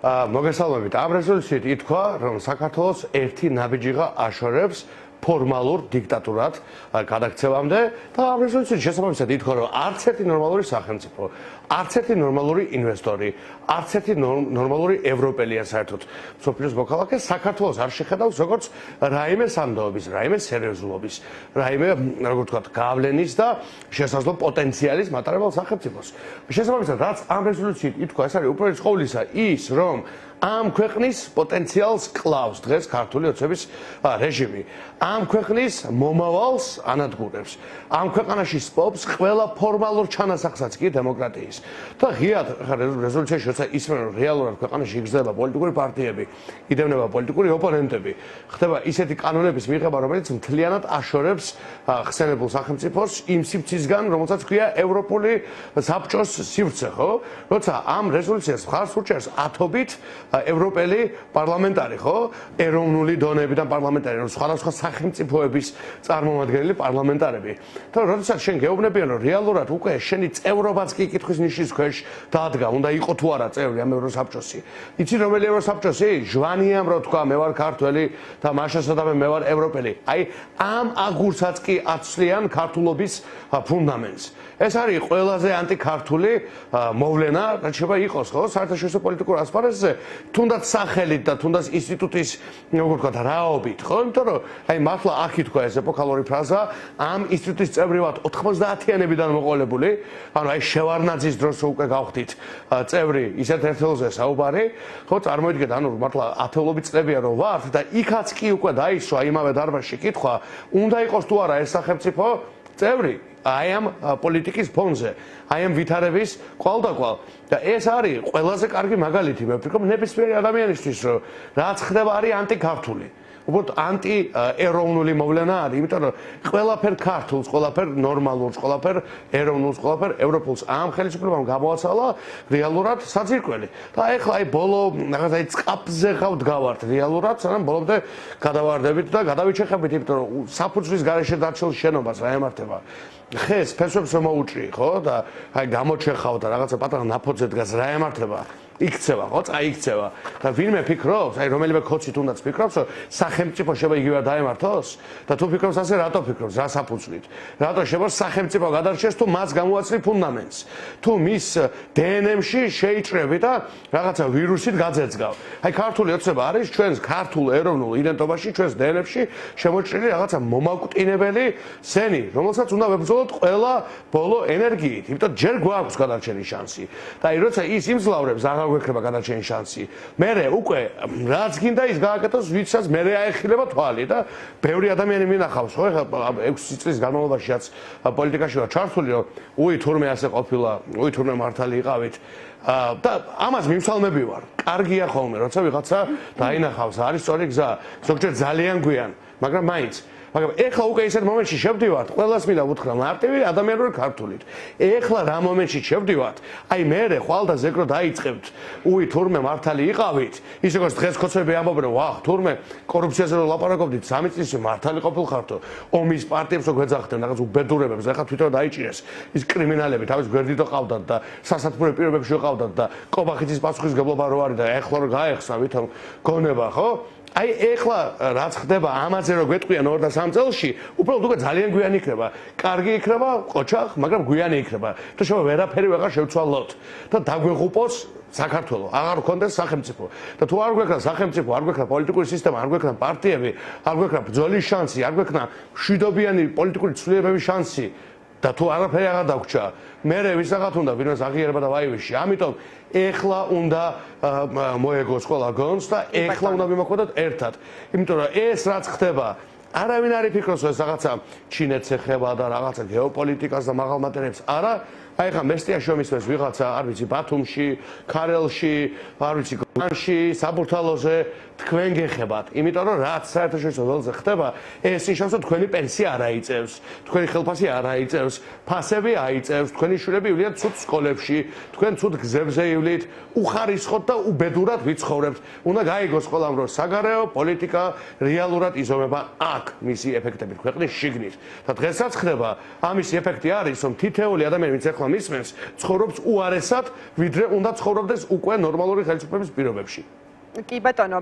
მოგესალმებით. ამ რეზოლუციით ითქვა, რომ საქართველოს ერთი ნაბიჯიღა აშორებს ფორმალურ დიქტატურად გადაქცევამდე და ამ რეზოლუციის შესაბამისად ითქვა, რომ არც ერთი ნორმალური სახელმწიფო, არც ერთი ნორმალური ინვესტორი, არც ერთი ნორმალური ევროპელია საერთოდ მსოფლიოს მოქალაქეს საქართველოს არ შეხედავს როგორც რაიმე სანდოობის, რაიმე სერიოზულობის, რაიმე, როგორ ვთქვათ, გავლენის და შესაძლო პოტენციალის მატარებელ სახელმწიფოს. შესაბამისად, რაც ამ რეზოლუციით ითქვა, ეს არის უპირველეს ყოვლისა ის, რომ ამ ქვეყნის პოტენციალს კლავს დღეს ქართული ოცნების რეჟიმი. ამ ქვეყნის მომავალს ანადგურებს. ამ ქვეყანაში სპობს ყველა ფორმალურ ჩანასახსაც კი დემოკრატიის. და ღიად რეზოლუციაში როცა ისმენ რომ რეალურად ქვეყანაში იგრძნობა პოლიტიკური პარტიები, იდევნება პოლიტიკური ოპონენტები, ხდება ისეთი კანონების მიღება, რომელიც მთლიანად აშორებს ხსენებულ სახელმწიფოს იმ სივრცისგან, რომელსაც ქვია ევროპული საბჭოს სივრცე, ხო? როცა ამ რეზოლუციას მხარს უჭერს ათობით ევროპელი პარლამენტარი, ხო? ეროვნული დონეებიდან პარლამენტარი, სხვადასხვა სახელმწიფოების წარმომადგენელი პარლამენტარები. და როდესაც შენ გეუბნებიან, რომ რეალურად უკვე შენი წევრობაც კი კითხვის ნიშნის ქვეშ დადგა, უნდა იყო თუ არა წევრი ამ ევროსაბჭოსი. იცი რომელი ევროსაბჭოსი? ჟვანიამ რო თქვა, მე ვარ ქართველი და მაშასადამე მე ვარ ევროპელი. აი ამ აგურსაც კი აცლიან ქართულობის ფუნდამენტს. ეს არის ყველაზე ანტიქართული მოვლენა, რაც შეიძლება იყოს, ხო? საერთაშორისო პოლიტიკურ ასპარეზზე, თუნდაც სახელით და თუნდაც ინსტიტუტის, როგორ ვთქვათ, რაობით, ხო? იმიტომ რომ აი მართლა აქ ითქვა ეს ეპოქალური ფრაზა, ამ ინსტიტუტის წევრი ვართ 90-იანებიდან მოყოლებული, ანუ აი შევარნაძის დროს უკვე გავხდით წევრი ისეთ ერთეულზე საუბარი, ხო? წარმოიდგინეთ, ანუ მართლა ათეულობით წლებია რომ ვართ და იქაც კი უკვე დაისვა იმავე დარბაზში კითხვა, უნდა იყოს თუ არა ეს სახელმწიფო წევრი აი ამ პოლიტიკის ფონზე, აი ამ ვითარების კვალდაკვალ და ეს არის ყველაზე კარგი მაგალითი, მე ვფიქრობ, ნებისმიერი ადამიანისთვის, რომ რაც ხდება არის ანტიქართული. უბრალოდ ანტიეროვნული მოვლენა არის, იმიტომ რომ ყველაფერ ქართულს, ყველაფერ ნორმალურს, ყველაფერ ეროვნულს, ყველაფერ ევროპულს ამ ხელისუფლებამ გამოაცალა რეალურად საძირკველი. და ეხლა აი ბოლო რაღაც აი წყაბზე ხავთ გავართ რეალურად, სანამ ბოლომდე გადავარდებით და გადავიჩეხებით, იმიტომ რომ საფუძვლის გარეშე დარჩენილ შენობას რა ემართება. ხეს ფესვებს რომ მოუჭრი, ხო? და აი გამოჩეხავ და რაღაცა პატარა ნაფოთზე დგას რა ემართება. იქცევა, ხო? წაიქცევა. და ვინმე ფიქრობს, აი რომელიმე ქოცი თუნდაც ფიქრობს, რომ სახელმწიფო შეიძლება იგივე დაემართოს? და თუ ფიქრობს ასე, რატო ფიქრობს? რა საფუძვლით? რატო შეიძლება სახელმწიფო გადარჩეს თუ მას გამოაცლი ფუნდამენტს? თუ მის დნმ-ში შეიჭრები და რაღაცა ვირუსით გაძეძგავ. აი ქართული ოცნება არის ჩვენს ქართულ ეროვნულ იდენტობაში, ჩვენს დნმ-ში შემოჭრილი რაღაცა მომაკვდინებელი სენი, რომელსაც უნდა ვებრძოლოთ ყველა ბოლო ენერგიით. იმიტომ ჯერ გვაქვს გადარჩენის შანსი. და აი როცა ის იმძლავრებს გვექნება გადარჩენის შანსი. მერე უკვე რაც გინდა ის გააკეთოს, ვისაც მერე აეხილება თვალი და ბევრი ადამიანი მინახავს, ხო? ეხლა 6 წლის განმავლობაშიაც პოლიტიკაში ვარ ჩართული, რომ უი თურმე ასე ყოფილა, უი თურმე მართალი იყავით. და ამას მიმსალმები ვარ. კარგია ხოლმე, როცა ვიღაცა დაინახავს, არის სწორი გზა, ზოგჯერ ძალიან გვიან, მაგრამ მაინც მაგრამ ეხლა უკვე ისეთ მომენტში შევდივართ, ყველას მინდა ვუთხრა მარტივი ადამიანური ქართულით. ეხლა რა მომენტში შევდივართ, აი მე ხვალდა ზეკრო დაიწყებთ, უი თურმე მართალი იყავით, ის როგორც დღეს ქოცვები ამბობენ, ვახ, თურმე კორუფციაზე რო ლაპარაკობდით, 3 წლის მართალი ყოფილხართო, ომის პარტიებს რო გვეძახდნენ, რაღაც უბედურებებს, ეხლა თვითონ დაიჭირეს ის კრიმინალები, თავის გვერდით ყავდათ და სასათბურე პირობებში ყავდათ და კობახეთის პასუხისმგებლობა რო არის და ეხლა რო გაეხსნა ვითომ გონება, ხო? აი ეხლა რაც ხდება ამაზე რო გვეტყვიან 2 და 3 წელში, უბრალოდ უკვე ძალიან გვიანი იქნება. კარგი იქნება, ყოჩახ, მაგრამ გვიანი იქნება. თუ შეიძლება ვერაფერი ვეღარ შევცვალოთ და დაგვეღუპოს საქართველო, აღარ გქონდეს სახელმწიფო. და თუ არ გვექნა სახელმწიფო, არ გვექნა პოლიტიკური სისტემა, არ გვექნა პარტიები, არ გვექნა ბრძოლის შანსი, არ გვექნა მშვიდობიანი პოლიტიკური ცვლილებების შანსი და თუ არაფერი აღარ დაგვრჩა, მერე ვისაღათ უნდა ვინმეს აღიარება და ვაივიში. ამიტომ ეხლა უნდა მოეგოს ყველა გონს და ეხლა უნდა მიმოქმედოთ ერთად. იმიტომ რომ ეს რაც ხდება, არავინ არ იფიქროს, ეს რაღაცა ჩინეთს ეხება და რაღაცა გეოპოლიტიკას და მაღალ მატერიებს. არა, აი ხა მესტიაში მომისმეს ვიღაცა, არ ვიცი, ბათუმში, ქარელში, არ ვიცი, გლანში, საბურთალოზე თქვენ გეხებათ. იმიტომ რომ რაც საერთაშორისო ველზე ხდება, ეს ნიშნავს, რომ თქვენი პენსია არ აიწევს, თქვენი ხელფასი არ აიწევს, ფასები აიწევს, თქვენი შვილები ივლიან ცუდ სკოლებში, თქვენ ცუდ გზებზე ივლით, უხარისხოთ და უბედურად ვიცხოვრებთ. უნდა გაიგოს ყველამ, რომ საგარეო პოლიტიკა რეალურად იზომება აქ მისი ეფექტებით ქვეყნის შიგნით. და დღესაც ხდება, ამისი ეფექტი არის, რომ თითოეული ადამიანი, ვინც ახლა მისმენს, ცხოვრობს უარესად, ვიდრე უნდა ცხოვრობდეს უკვე ნორმალური ხელისუფლების პირობებში. კი ბატონო,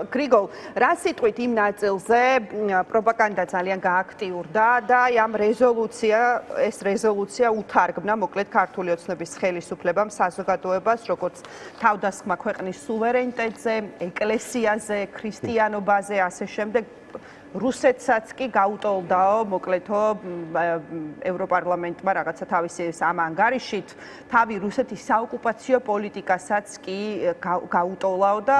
გრიგოლ, რა სიტყვით იმ ნაწილზე პროპაგანდა ძალიან გააქტიურდა და ამ ეს რეზოლუცია უთარგმნა მოკლედ ქართული ოცნების ხელისუფლებამ საზოგადოებას, როგორც თავდასხმა ქვეყნის სუვერენიტეტზე, ეკლესიაზე, ქრისტიანობაზე, ასე შემდეგ. რუსეთსაც კი გაუტოლდაო მოკლედო ევროპარლამენტმა რაღაცა თავისი ამ ანგარიშით თავი რუსეთის საოკუპაციო პოლიტიკასაც კი გაუტოლაო და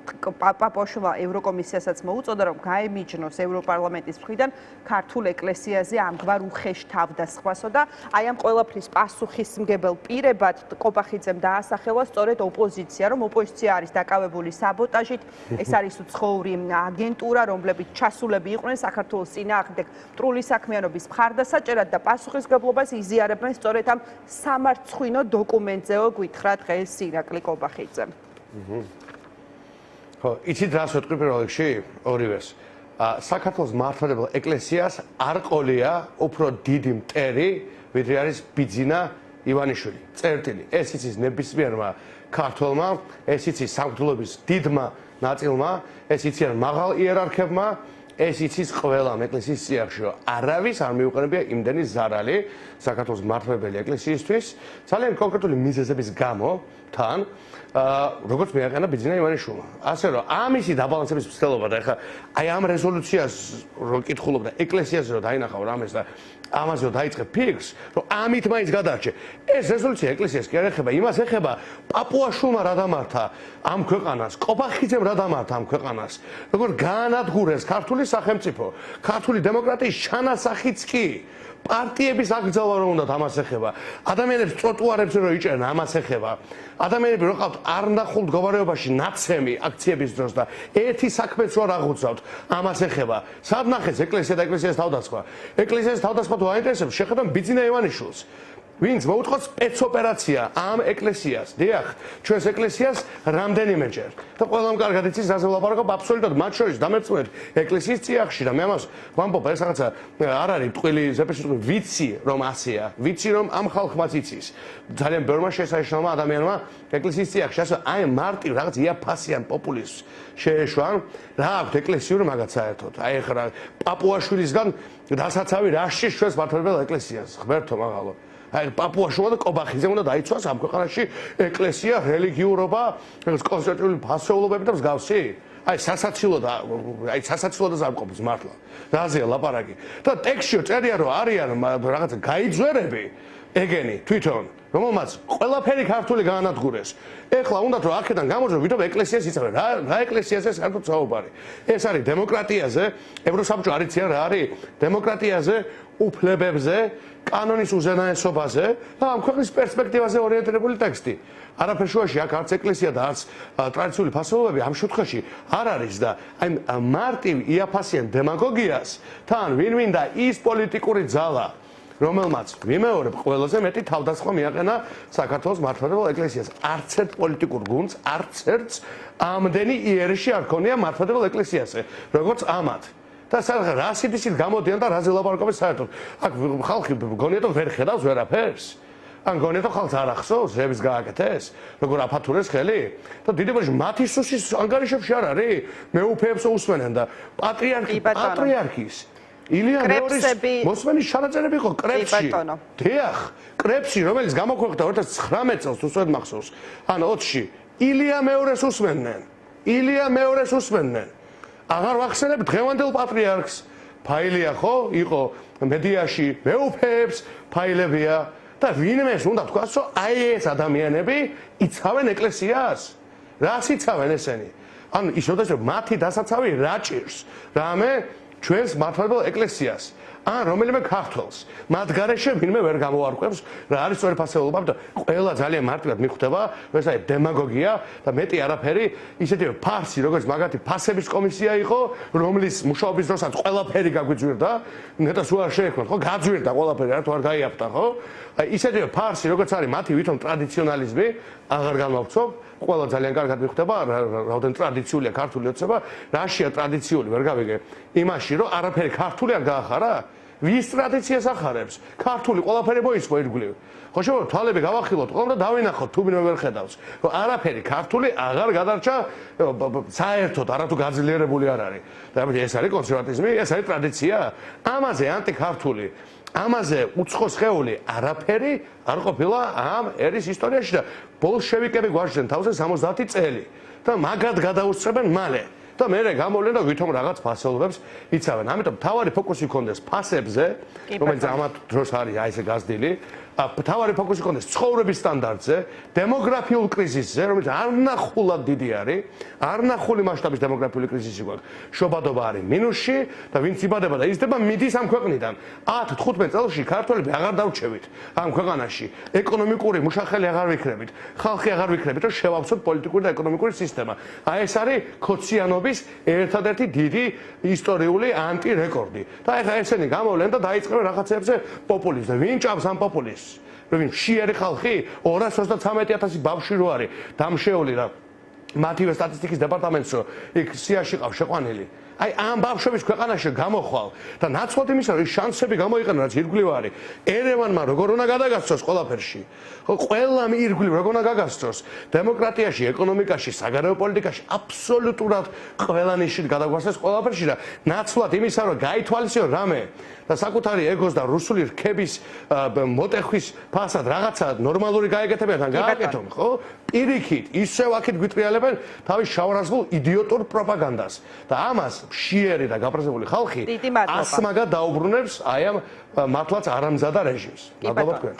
პაპაშვილმა ევროკომისიასაც მოუწოდა რომ გაემიჯნოს ევროპარლამენტის მხრიდან ქართულ ეკლესიაზე ამგვარ უხეშ თავდასხვასო და აი ამ ყველაფრის პასუხისმგებელ პირებად ყობახიძემ დაასახელა სწორედ ოპოზიცია, რომ ოპოზიცია არის დაკავებული საბოტაჟით, ეს არის უცხოური აგენტურა, რომლებიც ჩასულები იყვნენ საქართველოს წინააღმდეგ მტრული საქმიანობის მხარდასაჭერად და პასუხისმგებლობას იზიარებენ სწორედ ამ სამარცხვინო დოკუმენტზეო გითხრა დღეს ირაკლი ყობახიძემ. იცით რას ვეტყვი პირველ რიგში ორივეს. საქართველოს მართლმადიდებელ ეკლესიას არ ყოლია უფრო დიდი მტერი, ვიდრე არის ბიძინა ივანიშვილი. წერტილი. ეს იცის ნებისმიერმა ქართველმა, ეს იცის სამღვდელოების დიდმა ნაწილმა, ეს იციან მაღალ იერარქებმა, ეს იცის ყველამ ეკლესიის წიაღში, რომ არავის არ მიუყენებია იმდენი ზარალი საქართველოს მართლმადიდებელი ეკლესიისთვის, ძალიან კონკრეტული მიზეზების გამო თან როგორც მიაყენა ბიძინა ივანიშვილმა. ასე რომ ამისი დაბალანსების მცდელობა და ეხლა აი ამ რეზოლუციას რო კითხულობ და ეკლესიაზე რო დაინახავ რამეს და ამაზე რო დაიწყე ფიქრს, რომ ამით მაინც გადარჩე. ეს რეზოლუცია ეკლესიას კი არ ეხება, იმას ეხება პაპუაშვილმა რა დამართა ამ ქვეყანას, ყობახიძემ რა დამართა ამ ქვეყანას, როგორ გაანადგურეს ქართული სახელმწიფო, ქართული დემოკრატიის ჩანასახიც კი. პარტიების აკრძალვა რომ უნდა ამას ეხება. ადამიანებს ტროტუარებზე რო იჭერენ ამას ეხება. ადამიანები რო ყავთ არნახულ მდგომარეობაში ნაცემი აქციების დროს და ერთი საქმეც რო არ აღუძავთ, ამას ეხება. სად ნახეს ეკლესია და ეკლესიას თავდასხმა? ეკლესიას თავდასხმა თუ აინტერესებს, შეხედან ბიძინა ივანიშვილს. ვინც მოუწყოთ სპეცოპერაცია ამ ეკლესიას. დიახ, ჩვენს ეკლესიას რამდენიმეჯერ. და ყველამ კარგად იცის, რაზე ვლაპარაკობ, აბსოლუტურად მათ შორის დამერწმუნეთ ეკლესიის წიაღში და მე ამას ვამბობ, ეს რაღაცა არ არის ტყვილი, ზეპირსიტყვი, ვიცი რომ ასეა, ვიცი რომ ამ ხალხმაც იცის. ძალიან ბევრმა შესანიშნავმა ადამიანმა ეკლესიის წიაღში, ასე აი მარტივ რაღაც იაფასიან პოპულიზმს შეეშვან, რა აქვთ ეკლესიურ მაგაც საერთოდ. აი ეხლა პაპუაშვილისგან დასაცავი რაშიშ ჩვენს მართლმადიდებელ ეკლესიას, ღმერთო მაღალო. აი პაპუაშვილმა და ყობახიძემ უნდა დაიცვას ამ ქვეყანაში ეკლესია, რელიგიურობა, კონსტიტუციური ფასეულობები და მსგავსი. აი სასაცილო და ზარყოფის მართლა. რაზეა ლაპარაკი? და ტექსტში წერია რომ არიან რაღაცა გაიძვერები ეგენი თვითონ, რომელმაც ყველაფერი ქართული გაანადგურეს. ეხლა უნდათ რომ აქედან გამოძრო, ვიდრე ეკლესიას იწევენ. რა ეკლესიაზე საერთოდ საუბარი? ეს არის დემოკრატიაზე, ევროსაბჭო არ იციან რა არის? დემოკრატიაზე, უფლებებზე, კანონის უზენაესობაზე და ამ ქვეყნის პერსპექტივაზე ორიენტირებული ტექსტი. არაფერ შუაში აქ არც ეკლესია და არც ტრადიციული ფასეულობები ამ შემთხვევაში არ არის და აი მარტივ იაფასიან დემაგოგიას თან ვინ-ვინდა ის პოლიტიკური ძალა, რომელმაც ვიმეორებ ყველაზე მეტი თავდასხმა მიაყენა საქართველოს მართლმადიდებელ ეკლესიას. არც ერთ პოლიტიკურ გუნდს, არც ერთს ამდენი იერში არ ქონია მართლმადიდებელ ეკლესიაზე, როგორც ამათ. და რა სიტყვით გამოდიან და რაზე ლაპარაკობენ საერთოდ. აქ ხალხი გონიათ რომ ვერ ხედავს ვერაფერს. ან გონიათ რომ ხალხს არ ახსოვს, რების გააკეთეს, როგორ აფათურეს ხელი? და დიდი ბოშ მათი სუსის ანგარიშებში არ არის? მეუფეებს უსმენენ და პატრიარქის ილია მეორის მოსმენის ჩანაწერები იყო კრებსში. დიახ, კრებსში, რომელიც გამოქვეყნდა 2019 წელს, უსვედ მახსოვს. ან 20-ში ილია მეორის უსმენენ. ილია მეორის უსმენენ. აღარ ვახსენებ დღევანდელ პატრიარქს. ფაილია ხო? იყო მედიაში მეუფეებს ფაილებია და ვინმეს უნდა თქვას, რომ აი ეს ადამიანები იცავენ ეკლესიას. რას იცავენ ესენი? ანუ ის როდესაც მათი დასაცავი რა ჭირს? რამე ჩვენს მართლმადიდებელ ეკლესიას. ან რომელიმე ქართველს. მათ გარეშე ვინმე ვერ გამოარკვევს რა არის სწორი ფასეულობა და ყველა ძალიან მარტივად მიხვდება, რომ ეს არის დემაგოგია და მეტი არაფერი, ისეთივე ფარსი, როგორც მაგათი ფასების კომისია იყო, რომლის მუშაობის დროსაც ყველაფერი გაგვიძვირდა, ნეტას უარ შეექმნათ, ხო? გაძვირდა ყველაფერი, რა თუ არ გაიაფთა, ხო? აი ისეთივე ფარსი, როგორც არის მათი ვითომ ტრადიციონალიზმი, აღარ გამოვცობ. ყველა ძალიან კარგად მიხვდება, რაოდენ ტრადიციულია ქართული ოცნება, რაშია ტრადიციული, ვერ გავიგე. იმაში, რომ არაფერი ქართული არ გაახარა, ვის ტრადიციას ახარებს? ქართული ყველაფერი მოისმო ირგვლივ. ხო შემო თვალები გავახილოთ ყველამ და დავინახოთ თუ ვინმე ვერ ხედავს. რომ არაფერი ქართული აღარ გადარჩა საერთოდ არათუ გაძლიერებული არ არის. და ეს არის კონსერვატიზმი, ეს არის ტრადიცია. ამაზე ანტიქართული ამაზე უცხო სხეული არაფერი არ ყოფილა ამ ერის ისტორიაში და ბოლშევიკები გვაჩნდნენ თავზე 70 წელი და მაგრად გადაუსწრებენ მალე. და მე გამოვლენ და ვითომ რაღაც ფასეულობებს იცავენ. ამიტომ თავარი ფოკუსი გქონდეს ფასებზე, რომელიც ამათ დროს არის აი ესე გაზრდილი. თავარი ფოკუსი გქონდეს ცხოვრების სტანდარტზე, დემოგრაფიულ კრიზისზე, რომელიც არნახულად დიდი არის, არნახული მასშტაბის დემოგრაფიული კრიზისი გვაქვს. შობადობა არის მინუსში და ვინც იბადება და იზრდება მიდის ამ ქვეყნიდან. 10-15 წელში ქართველები აღარ დავრჩევით ამ ქვეყანაში. ეკონომიკური მუშახელი აღარ ვიქნებით, ხალხი აღარ ვიქნებით, რომ შევავსოთ პოლიტიკური და ეკონომიკური სისტემა. აი ეს არის ქოციანობის ერთადერთი დიდი ისტორიული ანტირეკორდი. და ეხლა ესენი გამოვლენ და დაიწყებენ რაღაცებზე პოპულიზმს. ვინ ჭამს ამ პოპულიზმს? რომ შიერი ხალხი 233,000 ბავშვი რო არის დამშეული და მათივე სტატისტიკის დეპარტამენტს რო იქ სიაში ყავს შეყვანილი. აი ამ ბავშვების ქვეყანაში გამოხვალ და ნაცვლად იმისა რომ შანსები გამოიყენო რაც ირგვლივ არის. ერევანმა როგორ უნდა გადაგასწროს ყველაფერში. ხო ყველამ ირგვლივ როგორ უნდა გაგასწროს დემოკრატიაში, ეკონომიკაში, საგარეო პოლიტიკაში აბსოლუტურად ყველა ნიშით გადაგვასწროს ყველაფერში და ნაცვლად იმისა რომ გაითვალისწინო რამე და საკუთარი ეგოს და რუსული რქების მოტეხვის ფასად რაღაცა ნორმალური გაეკეთებიან და გააკეთონ, ხო? პირიქით ისევ აქეთ გვიტრიალებენ თავის შავარაზღულ იდიოტურ პროპაგანდას და ამას მშიერი და გაბრაზებული ხალხი ასმაგად დაუბრუნებს აი ამ მართლაც არამზადა რეჟიმს. მადლობა თქვენ.